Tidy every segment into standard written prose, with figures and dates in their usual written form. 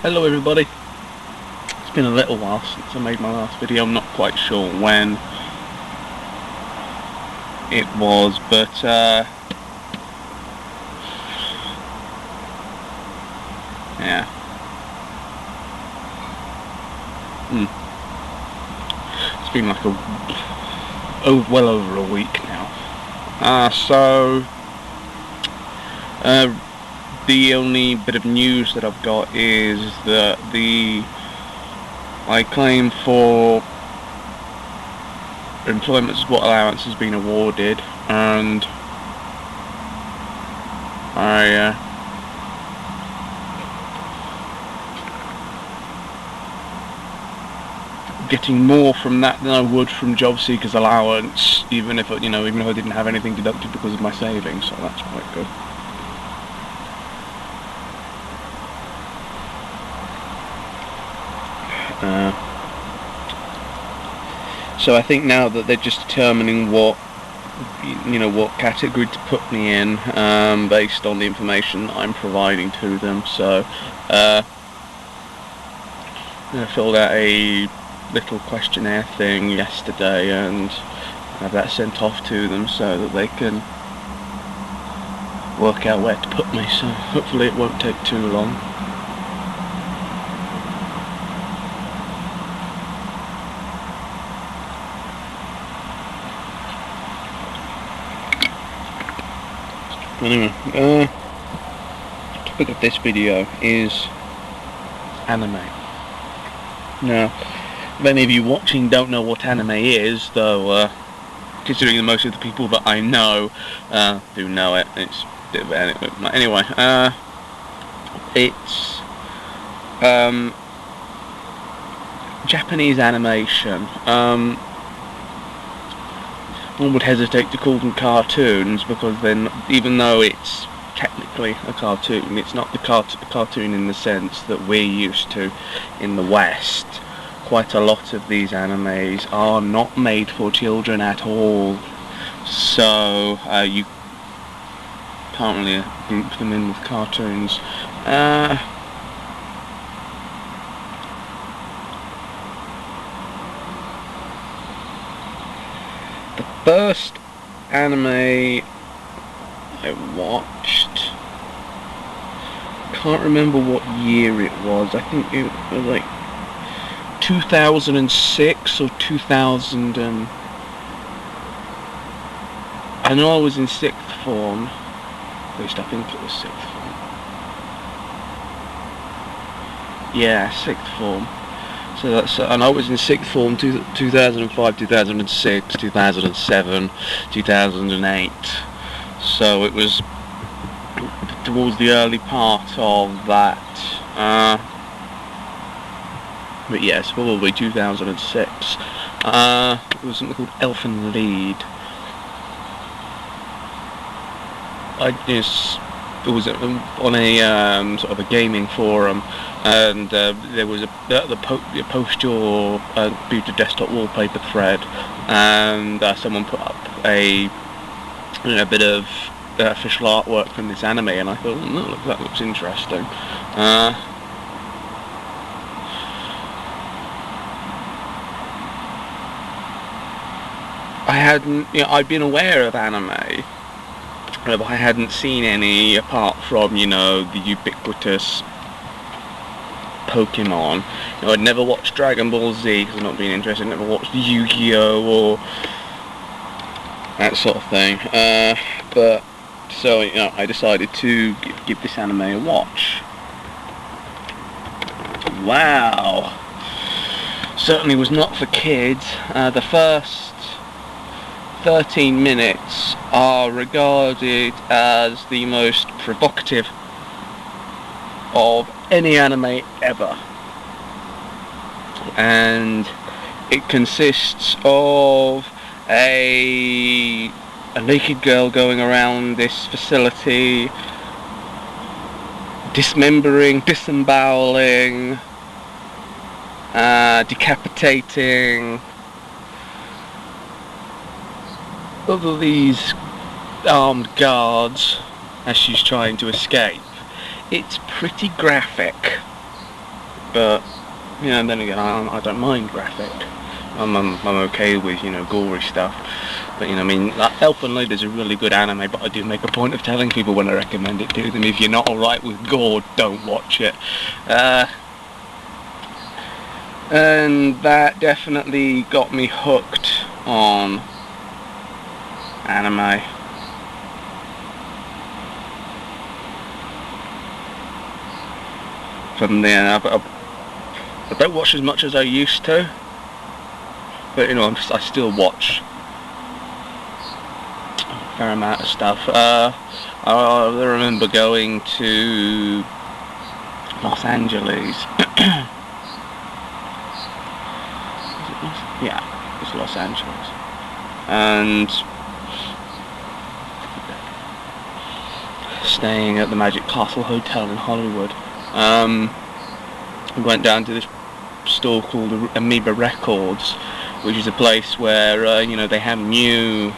Hello everybody, it's been a little while since I made my last video. I'm not quite sure when it was, but yeah. It's been like well over a week now. The only bit of news that I've got is that my claim for employment support allowance has been awarded, and getting more from that than I would from job seekers allowance, even if I didn't have anything deducted because of my savings, so that's quite good. So I think now that they're just determining what category to put me in, based on the information that I'm providing to them. So I filled out a little questionnaire thing yesterday and have that sent off to them so that they can work out where to put me, so hopefully it won't take too long. Anyway, the topic of this video is anime. Now, if any of you watching don't know what anime is, though, considering that most of the people that I know do know it, it's anyway. It's Japanese animation. One would hesitate to call them cartoons because then, even though it's technically a cartoon, it's not the cartoon in the sense that we're used to in the West. Quite a lot of these animes are not made for children at all, so you can't really group them in with cartoons. The first anime I watched, can't remember what year it was. I think it was like 2006 or 2000 and I know I was in 6th form. At least I think it was 6th form. Yeah, 6th form. So that's and I was in 6th form 2005, 2006, 2007, 2008. So it was towards the early part of that. But yes, probably 2006. It was something called Elfen Lied. It was on a sort of a gaming forum, and there was the post your computer desktop wallpaper thread, and someone put up a bit of official artwork from this anime, and I thought, look, that looks interesting. I'd been aware of anime, but I hadn't seen any apart from, the ubiquitous Pokemon. I'd never watched Dragon Ball Z because I've not been interested. I'd never watched Yu-Gi-Oh! Or that sort of thing. So I decided to give this anime a watch. Wow! Certainly was not for kids. The first 13 minutes are regarded as the most provocative of any anime ever, and it consists of a naked girl going around this facility, dismembering, disemboweling, decapitating of these armed guards as she's trying to escape. It's pretty graphic. but you know, then again, I don't mind graphic. I'm okay with, you know, gory stuff. But you know, I mean, like, Elfen Lied is a really good anime, but I do make a point of telling people when I recommend it to them, if you're not alright with gore, don't watch it. And that definitely got me hooked on anime. From then, I don't watch as much as I used to, but you know, I still watch a fair amount of stuff. I remember going to Los Angeles. Yeah, it's Los Angeles, and staying at the Magic Castle Hotel in Hollywood. We went down to this store called Amoeba Records, which is a place where you know, they have new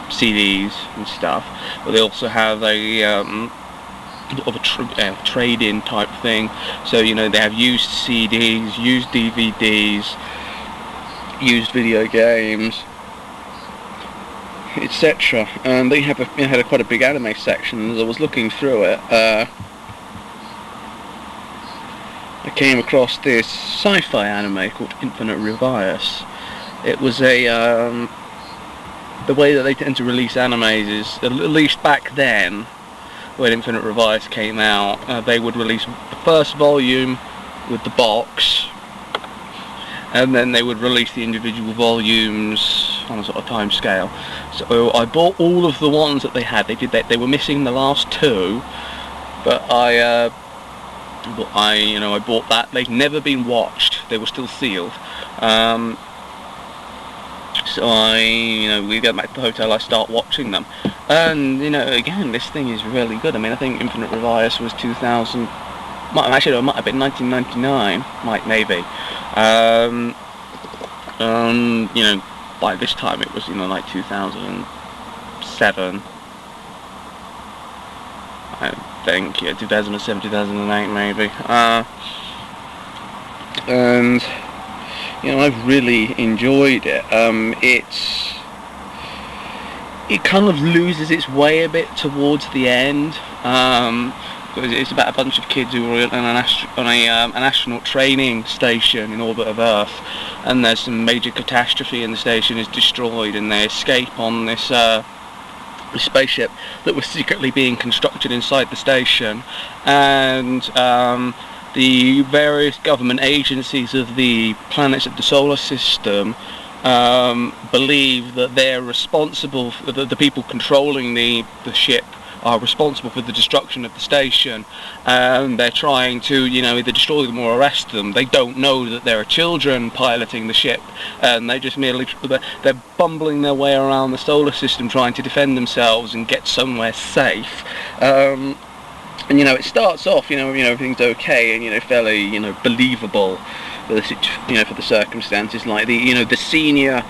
CDs and stuff, but they also have a of a trade-in type thing. So you know, they have used CDs, used DVDs, used video games, etc. And they have had quite a big anime section. As I was looking through it, I came across this sci-fi anime called Infinite Revice. It was a the way that they tend to release animes is, at least back then, when Infinite Revice came out, they would release the first volume with the box, and then they would release the individual volumes on a sort of time scale. So I bought all of the ones that they had. They were missing the last two, but I bought that. They've never been watched. They were still sealed. So we go back to the hotel, I start watching them. And, you know, again, this thing is really good. I mean, I think Infinite Revice was 2000... Actually, it might have been 1999. Maybe. You know, by this time it was, you know, like 2007. I think, yeah, 2007, 2008 maybe. And... you know, I've really enjoyed it. It kind of loses its way a bit towards the end, because it's about a bunch of kids who are on an astronaut training station in orbit of Earth, and there's some major catastrophe and the station is destroyed, and they escape on this spaceship that was secretly being constructed inside the station, and the various government agencies of the planets of the solar system believe that they're responsible, the people controlling the ship are responsible for the destruction of the station, and they're trying to, you know, either destroy them or arrest them. They don't know that there are children piloting the ship, and they just merely, they're bumbling their way around the solar system trying to defend themselves and get somewhere safe. And you know, it starts off, you know, everything's okay and, you know, fairly, you know, believable for the, you know, for the circumstances. Like the senior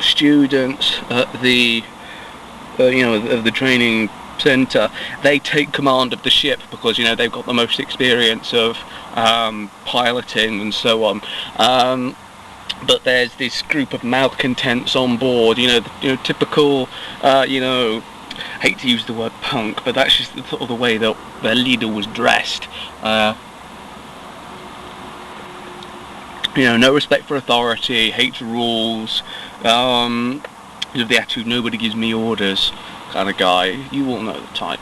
students at the of the training center, they take command of the ship because, you know, they've got the most experience of piloting and so on. But there's this group of malcontents on board, you know, typical, you know, hate to use the word punk, but that's just sort of the way that their leader was dressed. You know, no respect for authority, hates rules, the attitude, nobody gives me orders kind of guy. You all know the type.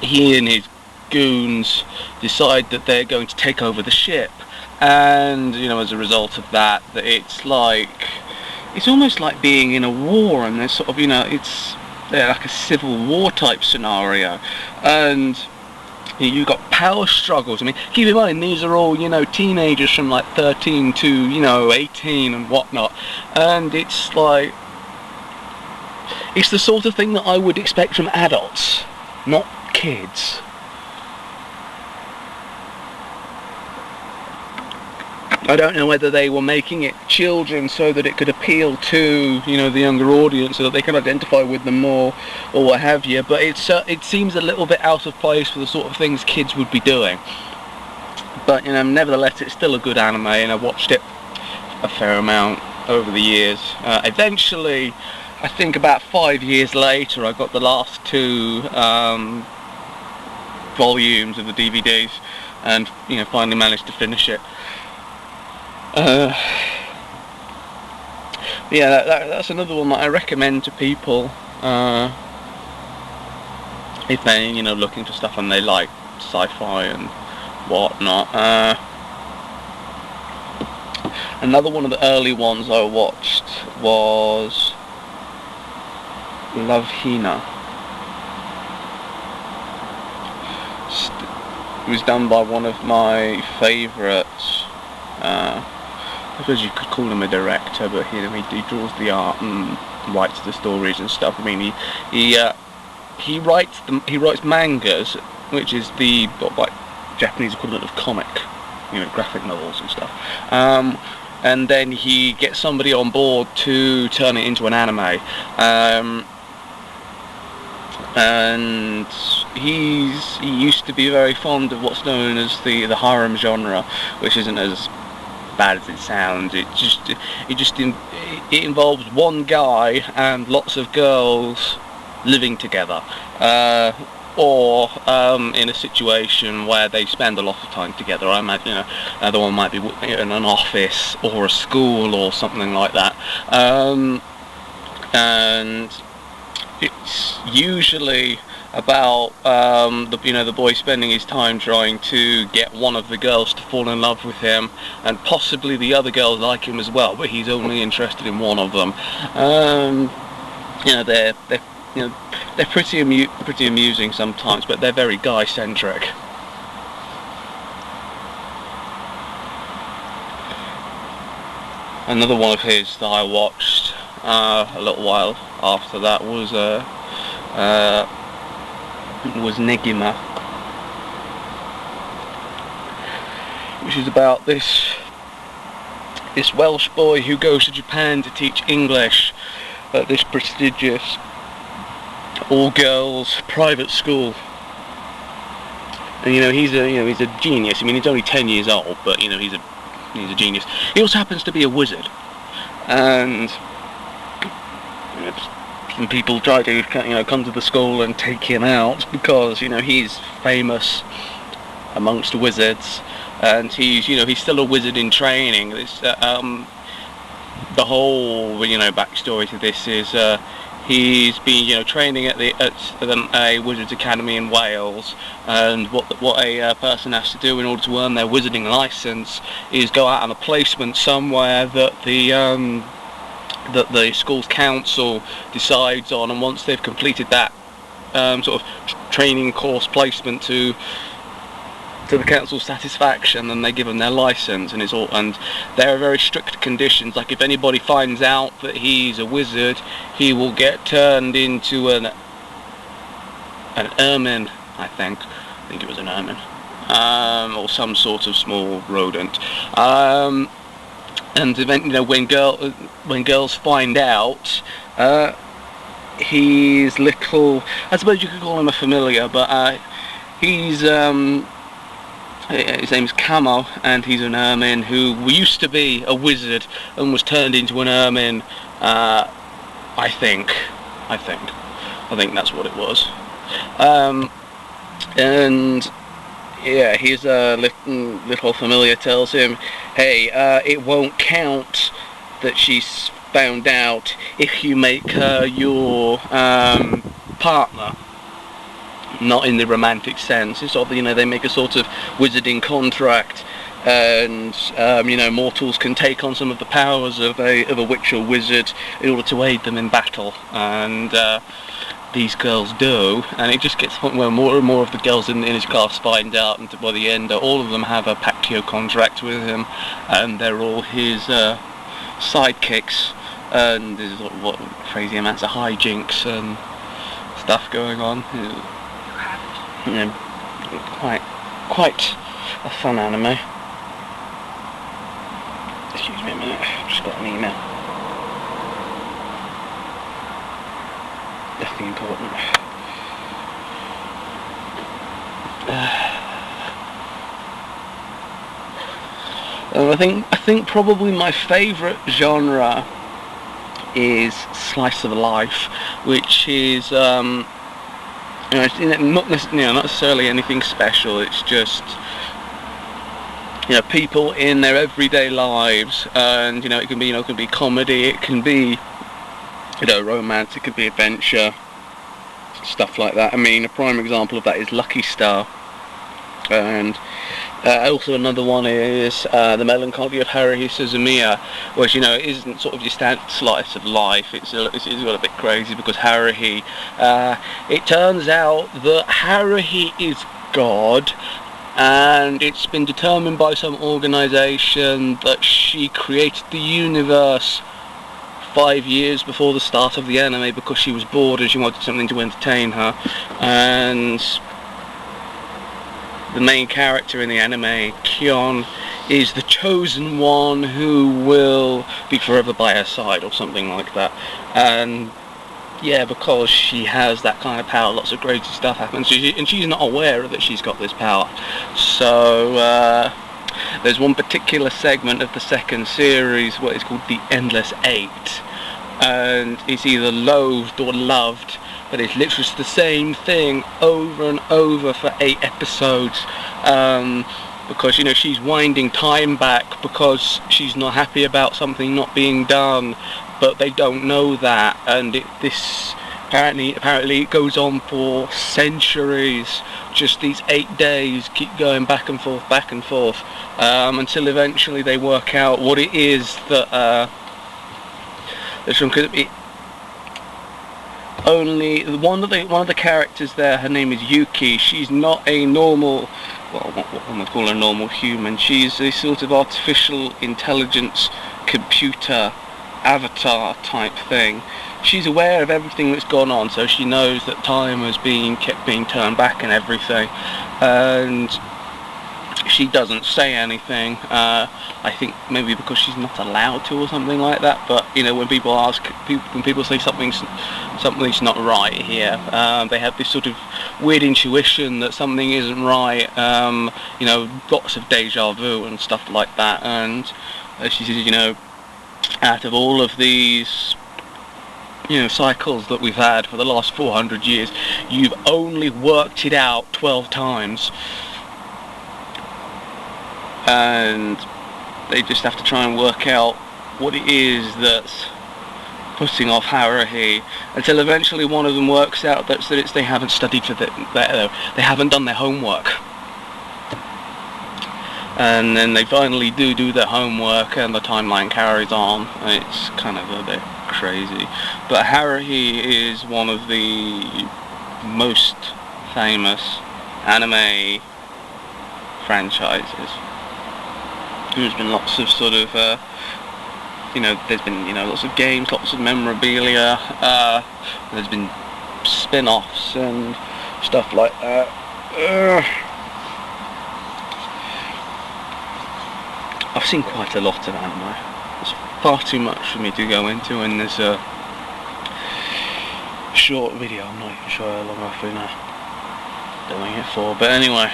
He and his goons decide that they're going to take over the ship, and, you know, as a result of that, it's almost like being in a war, and there's sort of, you know, it's like a civil war type scenario, and you've got power struggles. I mean, keep in mind, these are all, you know, teenagers from like 13 to, you know, 18 and whatnot, and it's like, it's the sort of thing that I would expect from adults, not kids. I don't know whether they were making it children so that it could appeal to, you know, the younger audience, so that they can identify with them more, or what have you. But it seems a little bit out of place for the sort of things kids would be doing. But nevertheless, it's still a good anime, and I watched it a fair amount over the years. Eventually, I think about 5 years later, I got the last two volumes of the DVDs, and finally managed to finish it. Yeah, that's another one that I recommend to people if they're looking for stuff and they like sci-fi and whatnot. Another one of the early ones I watched was Love Hina. It was done by one of my favourites. I suppose you could call him a director, but he draws the art and writes the stories and stuff. I mean, he writes mangas, which is the Japanese equivalent of comic, graphic novels and stuff. And then he gets somebody on board to turn it into an anime. And he used to be very fond of what's known as the harem genre, which isn't as bad as it sounds. It involves one guy and lots of girls living together, or in a situation where they spend a lot of time together. I imagine the one might be in an office or a school or something like that, and it's usually about the boy spending his time trying to get one of the girls to fall in love with him, and possibly the other girls like him as well, but he's only interested in one of them. They're pretty amusing sometimes, but they're very guy-centric. Another one of his that I watched a little while after that was Negima, which is about this Welsh boy who goes to Japan to teach English at this prestigious all-girls private school. And he's a genius. I mean, he's only 10 years old, but he's a genius. He also happens to be a wizard, and some people try to come to the school and take him out because he's famous amongst wizards, and he's still a wizard in training. The whole backstory to this is he's been training at a wizard's academy in Wales, and what a person has to do in order to earn their wizarding license is go out on a placement somewhere that the school's council decides on, and once they've completed that sort of training course placement to the council's satisfaction, then they give them their license, and there are very strict conditions. Like, if anybody finds out that he's a wizard, he will get turned into an ermine, I think it was an ermine, or some sort of small rodent. And when girls find out, he's little, I suppose you could call him a familiar, but he's his name's Camo, and he's an ermine who used to be a wizard and was turned into an ermine. I think that's what it was. And yeah, his little familiar tells him, hey, it won't count that she's found out if you make her your partner. Not in the romantic sense. It's sort of, they make a sort of wizarding contract, and mortals can take on some of the powers of a witch or wizard in order to aid them in battle, and these girls do, and it just gets to the point where more and more of the girls in his class find out, and by the end all of them have a Pactio contract with him, and they're all his sidekicks, and there's what crazy amounts of hijinks and stuff going on. Quite a fun anime. Excuse me a minute, I've just got an email. Nothing important. I think probably my favourite genre is slice of life, which is not necessarily anything special. It's just people in their everyday lives, and it can be comedy, it can be romance, it can be adventure, stuff like that. I mean, a prime example of that is Lucky Star, and also another one is The Melancholy of Haruhi Suzumiya, which it isn't sort of your standard slice of life. It's got a bit crazy because Haruhi, it turns out that Haruhi is God, and it's been determined by some organisation that she created the universe 5 years before the start of the anime because she was bored and she wanted something to entertain her. And the main character in the anime, Kyon, is the chosen one who will be forever by her side or something like that. And yeah, because she has that kind of power, lots of crazy stuff happens, and she's not aware that she's got this power. So there's one particular segment of the second series, what is called the Endless Eight, and it's either loathed or loved, but it's literally the same thing over and over for 8 episodes, because she's winding time back because she's not happy about something not being done, but they don't know that, and apparently it goes on for centuries. Just these 8 days keep going back and forth, until eventually they work out what it is that only one of the characters there, her name is Yuki. She's not a normal, what am I call a normal human? She's a sort of artificial intelligence computer avatar type thing. She's aware of everything that's gone on, so she knows that time has kept being turned back and everything, and she doesn't say anything. I think maybe because she's not allowed to or something like that, but when people say something's not right here, they have this sort of weird intuition that something isn't right, lots of deja vu and stuff like that. And she says, out of all of these cycles that we've had for the last 400 years, you've only worked it out 12 times. And they just have to try and work out what it is that's putting off Haruhi, until eventually one of them works out that they haven't studied for they haven't done their homework. And then they finally do their homework, and the timeline carries on. It's kind of a bit crazy, but Haruhi is one of the most famous anime franchises. There's been lots of sort of there's been lots of games, lots of memorabilia, there's been spin-offs and stuff like that. I've seen quite a lot of anime. It's far too much for me to go into, and there's a short video. I'm not even sure how long I've been doing it for, but anyway,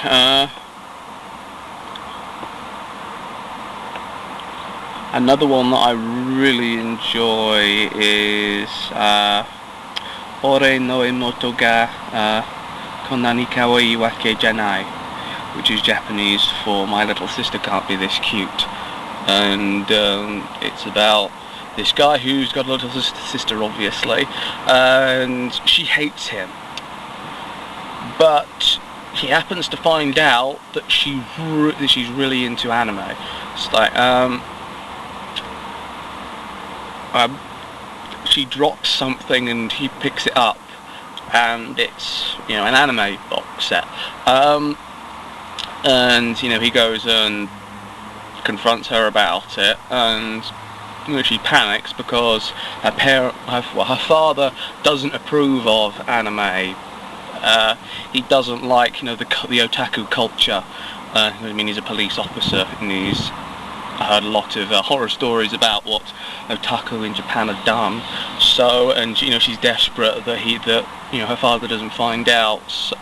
another one that I really enjoy is Ore no Emoto ga Konnani Kawaii Wake Janai, which is Japanese for My Little Sister Can't Be This Cute. And it's about this guy who's got a little sister, obviously, and she hates him. But he happens to find out that she's really into anime. It's like, she drops something and he picks it up, and it's an anime box set. And he goes and confronts her about it, and she panics because her father doesn't approve of anime. He doesn't like the otaku culture. He's a police officer, and I heard a lot of horror stories about what otaku in Japan have done. So, and she's desperate that her father doesn't find out.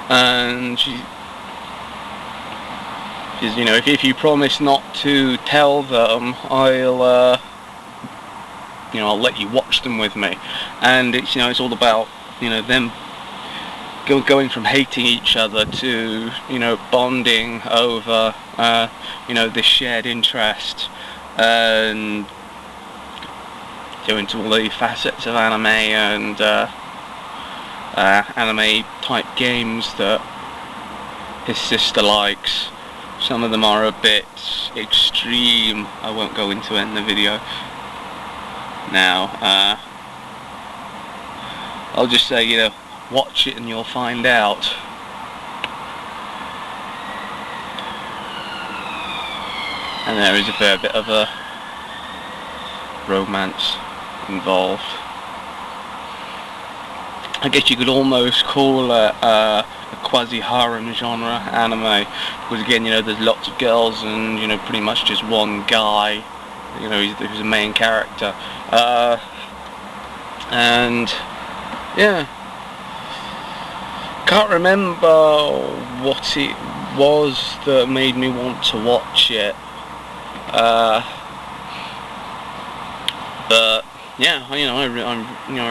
And Because, you know, if you promise not to tell them, I'll you know, I'll let you watch them with me. And it's, you know, it's all about, you know, them going from hating each other to, you know, bonding over, you know, this shared interest, and go into all the facets of anime and anime type games that his sister likes. Some of them are a bit extreme. I won't go into it in the video now. I'll just say, you know, watch it and you'll find out. And there is a fair bit of a romance involved. I guess you could almost call it a quasi-harem genre anime, because again, you know, there's lots of girls and, you know, pretty much just one guy, you know, who's the main character. And yeah, can't remember what it was that made me want to watch it, but yeah, you know, I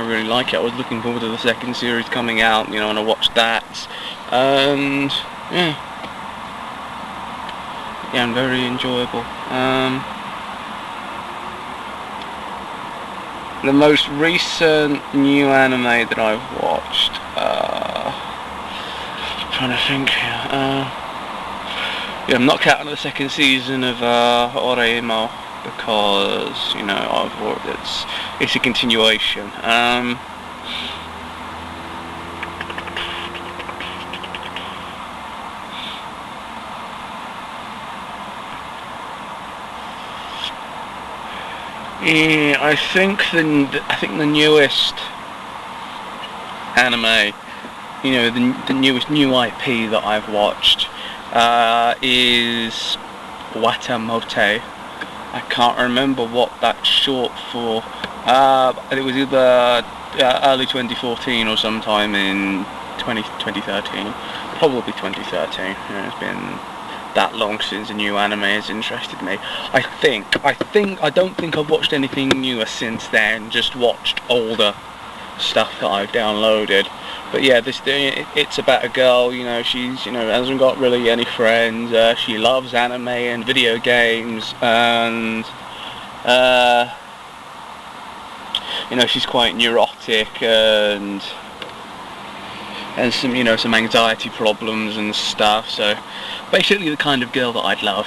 really like it. I was looking forward to the second series coming out, you know, and I watched that, and yeah, and very enjoyable. The most recent new anime that I've watched, trying to think here, yeah, I'm not counting the second season of Oreimo, because, you know, it's a continuation. Yeah, I think the newest anime, you know, the newest new IP that I've watched is Watamote. I can't remember what that's short for. It was either early 2014 or sometime in 2013. Probably 2013. You know, it's been that long since a new anime has interested me. I don't think I've watched anything newer since then, just watched older stuff that I've downloaded. But yeah, it's about a girl, you know, she's, you know, hasn't got really any friends, she loves anime and video games, and you know, she's quite neurotic and some, you know, some anxiety problems and stuff, so basically the kind of girl that I'd love.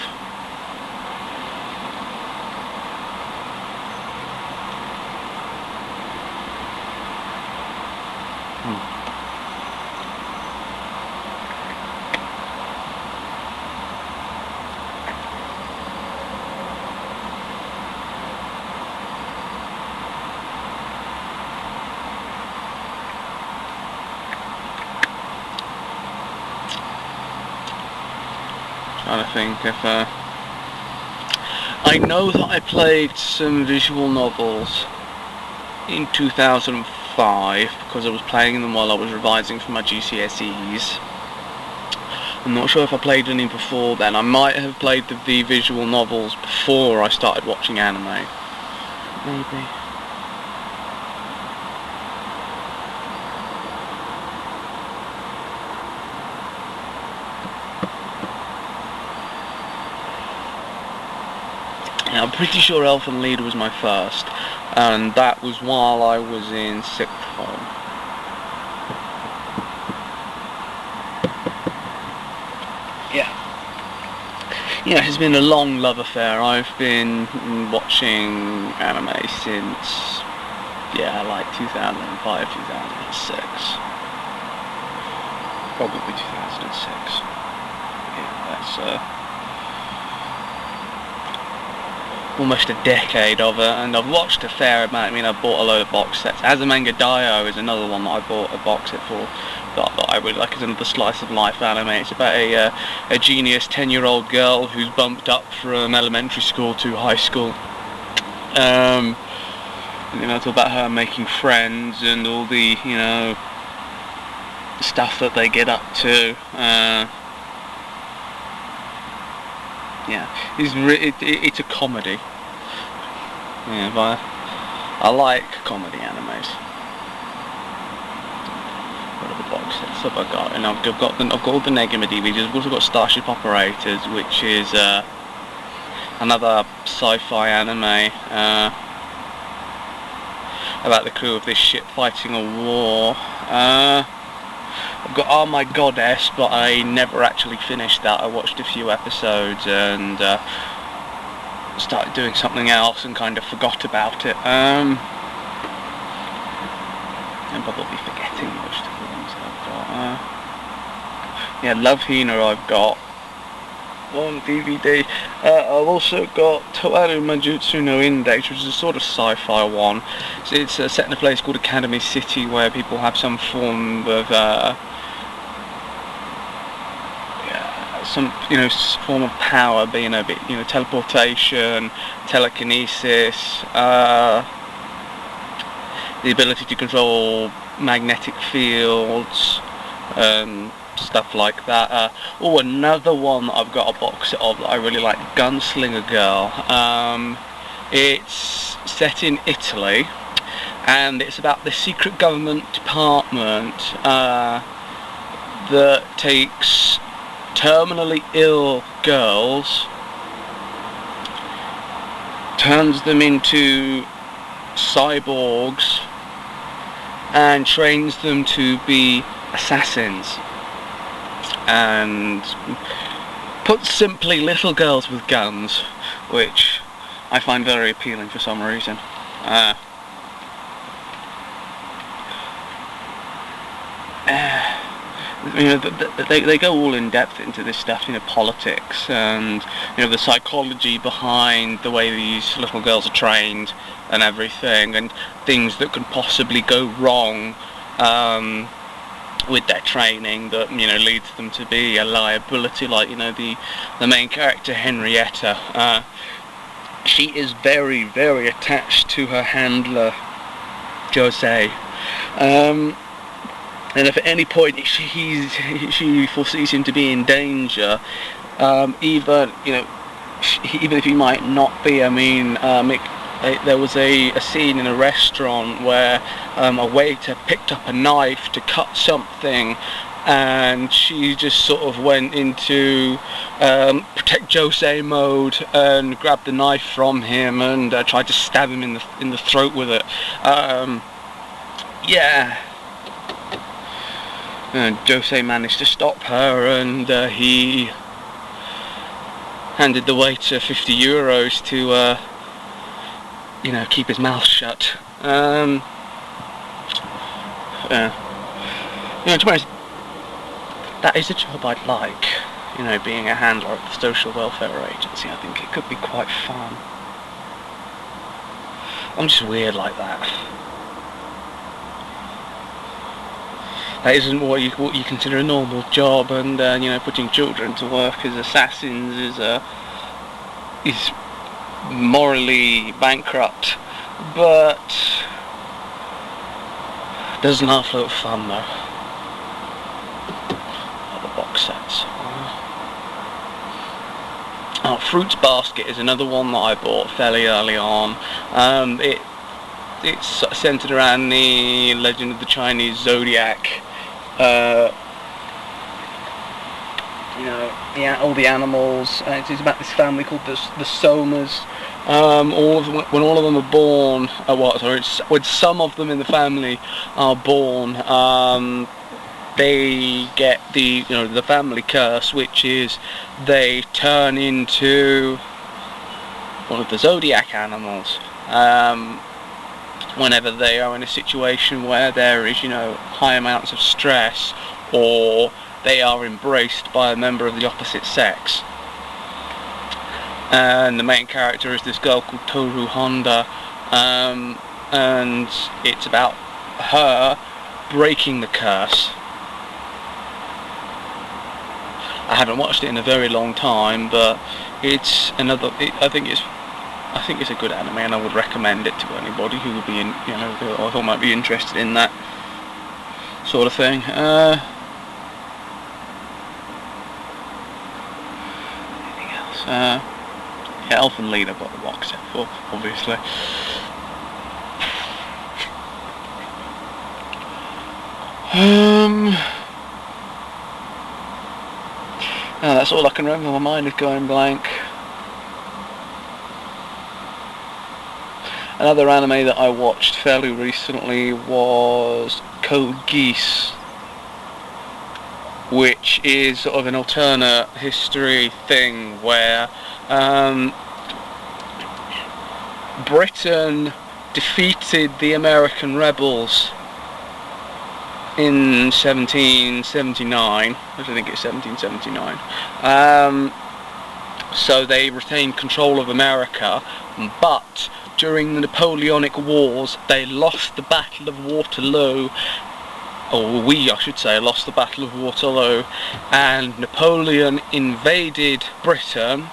Trying to think if I know that I played some visual novels in 2005 because I was playing them while I was revising for my GCSEs. I'm not sure if I played any before then. I might have played the visual novels before I started watching anime. Maybe. Yeah, I'm pretty sure Elfen Lied was my first, and that was while I was in sixth form. Yeah. Yeah, it's been a long love affair. I've been watching anime since, yeah, like 2005, 2006. Probably 2006. Yeah, that's almost a decade of it, and I've watched a fair amount. I mean, I've bought a load of box sets. Azumanga Daioh is another one that I bought a box set for, that I would like as another slice of life anime. It's about a genius 10-year-old girl who's bumped up from elementary school to high school. And, you know, it's about her making friends and all the, you know, stuff that they get up to. Yeah, it's a comedy. Yeah, but I like comedy animes. What other box sets have I got? And I've got all the Negima DVDs. I've also got Starship Operators, which is another sci-fi anime about the crew of this ship fighting a war. I've got Oh My Goddess, but I never actually finished that. I watched a few episodes and started doing something else and kind of forgot about it. I'm probably forgetting most of the ones that I've got. Yeah, Love Hina I've got on DVD. I've also got Toaru Majutsu no Index, which is a sort of sci-fi one. So it's set in a place called Academy City where people have some form of form of power, being a bit, teleportation, telekinesis, the ability to control magnetic fields, stuff like that. Another one that I've got a box set of that I really like, Gunslinger Girl. It's set in Italy, and it's about the secret government department that takes terminally ill girls, turns them into cyborgs, and trains them to be assassins. And put simply, little girls with guns, which I find very appealing for some reason. They go all in depth into this stuff, politics and the psychology behind the way these little girls are trained and everything, and things that could possibly go wrong with their training that leads them to be a liability. Like the main character Henrietta, she is very, very attached to her handler Jose. And if at any point she foresees him to be in danger, even if he might not be. There was a scene in a restaurant where a waiter picked up a knife to cut something, and she just sort of went into protect Jose mode and grabbed the knife from him and tried to stab him in the throat with it. Jose managed to stop her, and he handed the waiter €50 to keep his mouth shut. To be honest, that is a job I'd like. Being a handler at the social welfare agency. I think it could be quite fun. I'm just weird like that. That isn't what you consider a normal job, and putting children to work as assassins is morally bankrupt, but does an awful lot of fun though. Other box sets. Fruits Basket is another one that I bought fairly early on. It's centered around the legend of the Chinese zodiac. All the animals. It is about this family called the Somas. When all of them are born, when some of them in the family are born, they get the family curse, which is they turn into one of the zodiac animals. Whenever they are in a situation where there is, high amounts of stress, or they are embraced by a member of the opposite sex. And the main character is this girl called Toru Honda, and it's about her breaking the curse. I haven't watched it in a very long time, but it's another. I think it's a good anime, and I would recommend it to anybody who would be who I thought might be interested in that sort of thing. Anything else? Yeah, Elfen Lied I've got the box set for, obviously. No, that's all I can remember. My mind is going blank. Another anime that I watched fairly recently was Code Geass, which is sort of an alternate history thing where Britain defeated the American rebels in 1779. I think it's 1779. So they retained control of America, but during the Napoleonic Wars they lost the Battle of Waterloo, or I should say, lost the Battle of Waterloo, and Napoleon invaded Britain.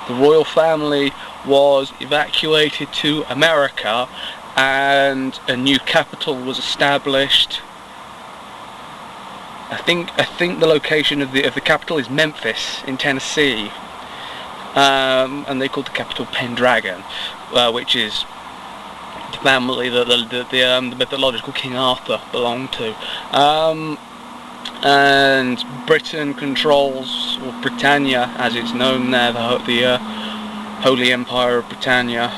The royal family was evacuated to America, and a new capital was established. I think the location of the capital is Memphis in Tennessee, and they called the capital Pendragon, which is the family that the mythological King Arthur belonged to. And Britain controls, or Britannia as it's known there, the Holy Empire of Britannia.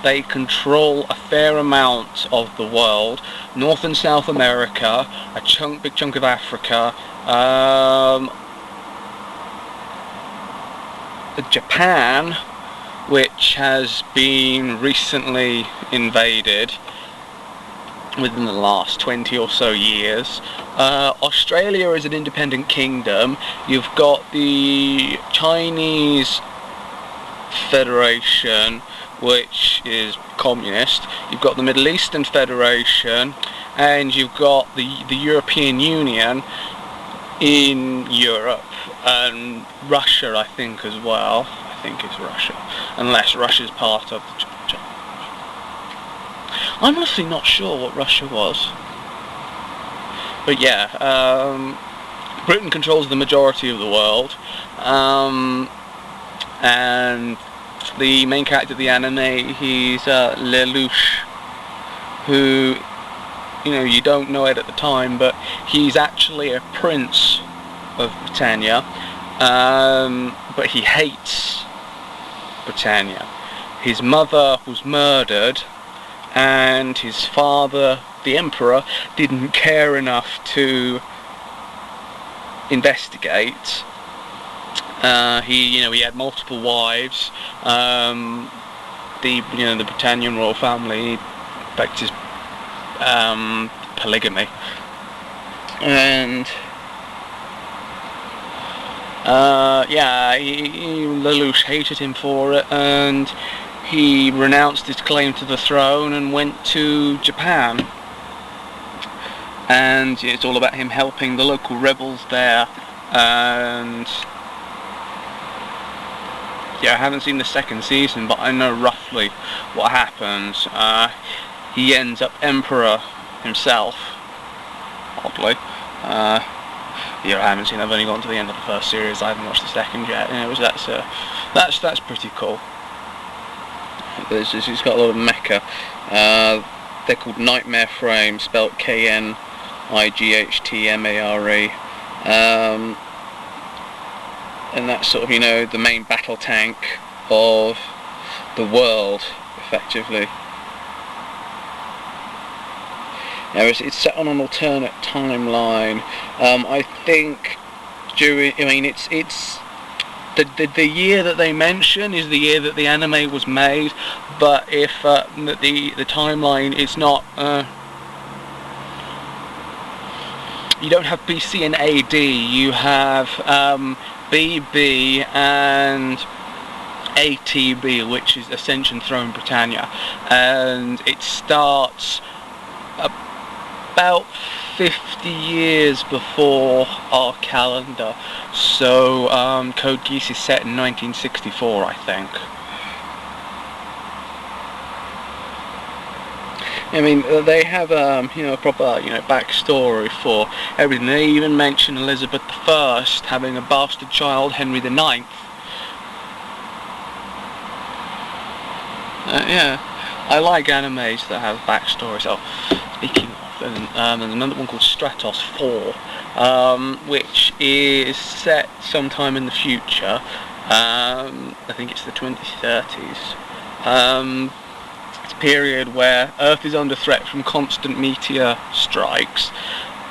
They control a fair amount of the world, North and South America, big chunk of Africa, Japan, which has been recently invaded within the last 20 or so years. Australia is an independent kingdom. You've got the Chinese Federation, which is communist. You've got the Middle Eastern Federation, and you've got the European Union in Europe, and Russia, I think, as well. I think it's Russia, unless Russia's part of the I'm honestly not sure what Russia was. But yeah, Britain controls the majority of the world, and the main character of the anime, he's Lelouch, who, you don't know it at the time, but he's actually a prince of Britannia, but he hates Britannia. His mother was murdered, and his father, the emperor, didn't care enough to investigate. He had multiple wives. The Britannian royal family practiced polygamy, and Lelouch hated him for it, and he renounced his claim to the throne and went to Japan. And it's all about him helping the local rebels there. And I haven't seen the second season, but I know roughly what happens. He ends up emperor himself, oddly. I haven't seen. I've only gone to the end of the first series. I haven't watched the second yet. That's pretty cool. It's got a lot of mecha. They're called Nightmare Frame, spelled Knightmare. And that's sort of, the main battle tank of the world, effectively. It's set on an alternate timeline. I think it's the year that they mention is the year that the anime was made, but if the timeline, it's not. You don't have BC and AD. You have BB and ATB, which is Ascension Throne Britannia, and it starts about 50 years before our calendar. So Code Geass is set in 1964, I think. They have a proper backstory for everything. They even mention Elizabeth I having a bastard child, Henry IX, Yeah, I like animes that have backstories. So, speaking of, there's another one called Stratos 4, which is set sometime in the future. I think it's the 2030s. It's a period where Earth is under threat from constant meteor strikes.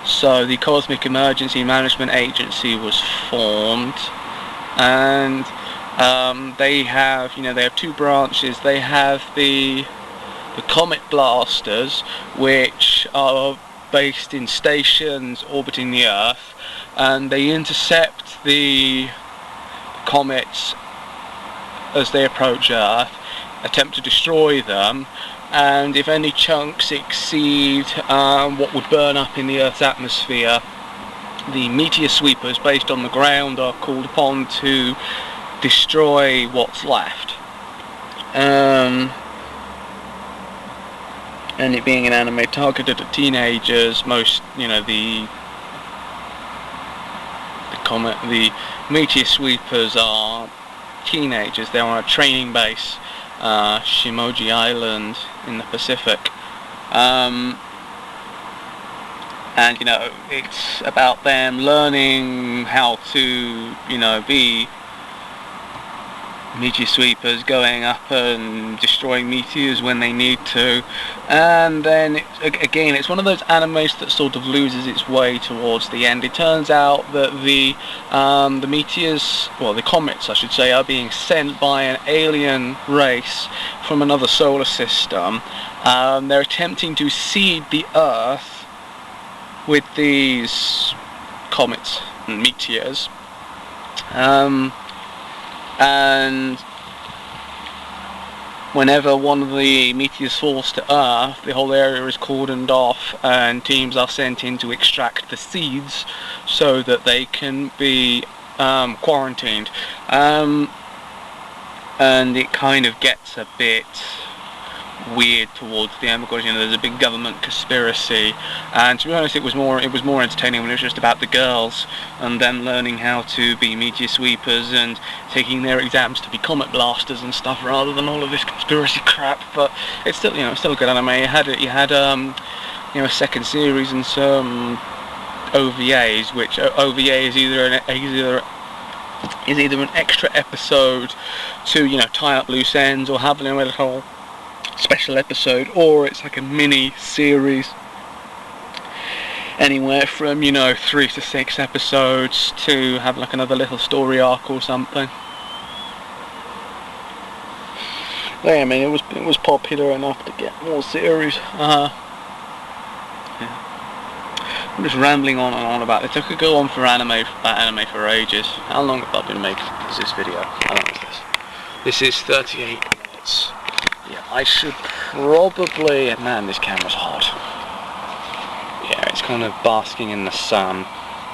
So the Cosmic Emergency Management Agency was formed, and they have two branches. They have the Comet Blasters, which are based in stations orbiting the Earth, and they intercept the comets as they approach Earth, attempt to destroy them, and if any chunks exceed what would burn up in the Earth's atmosphere, the meteor sweepers based on the ground are called upon to destroy what's left. And it being an anime targeted at teenagers, the meteor sweepers are teenagers. They're on a training base, Shimoji Island in the Pacific, and it's about them learning how to be meteor sweepers, going up and destroying meteors when they need to. And then it's one of those animes that sort of loses its way towards the end. It turns out that the meteors, well, the comets I should say, are being sent by an alien race from another solar system. They're attempting to seed the Earth with these comets and meteors, and whenever one of the meteors falls to Earth, the whole area is cordoned off and teams are sent in to extract the seeds so that they can be quarantined. And it kind of gets a bit weird towards the end because there's a big government conspiracy, and to be honest it was more entertaining when it was just about the girls and them learning how to be meteor sweepers and taking their exams to be comet blasters and stuff rather than all of this conspiracy crap. But it's still still a good anime. You had a second series and some OVAs, which OVA is either an extra episode to tie up loose ends or have a little special episode, or it's like a mini series anywhere from 3 to 6 episodes to have like another little story arc or something. Yeah, I mean it was popular enough to get more series. Yeah. I'm just rambling on and on about this. I could go on about anime for ages. How long have I been making this video? How long is this? This is 38 minutes. Yeah, I should probably... Man, this camera's hot. Yeah, it's kind of basking in the sun.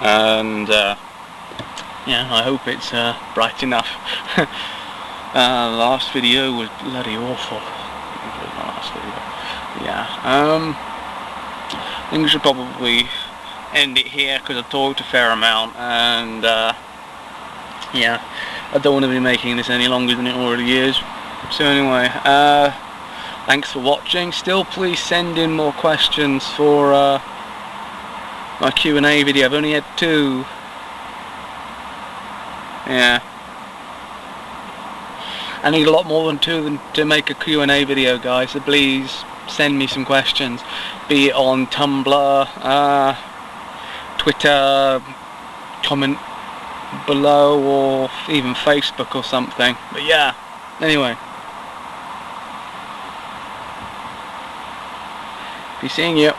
And, yeah, I hope it's bright enough. The last video was bloody awful. My last video. Yeah, I think we should probably end it here because I've talked a fair amount. And, yeah, I don't want to be making this any longer than it already is. So anyway, thanks for watching. Still please send in more questions for my Q&A video. I've only had 2. Yeah. I need a lot more than 2 to make a Q&A video, guys, so please send me some questions. Be it on Tumblr, Twitter, comment below, or even Facebook or something. But yeah, anyway. Be seeing you.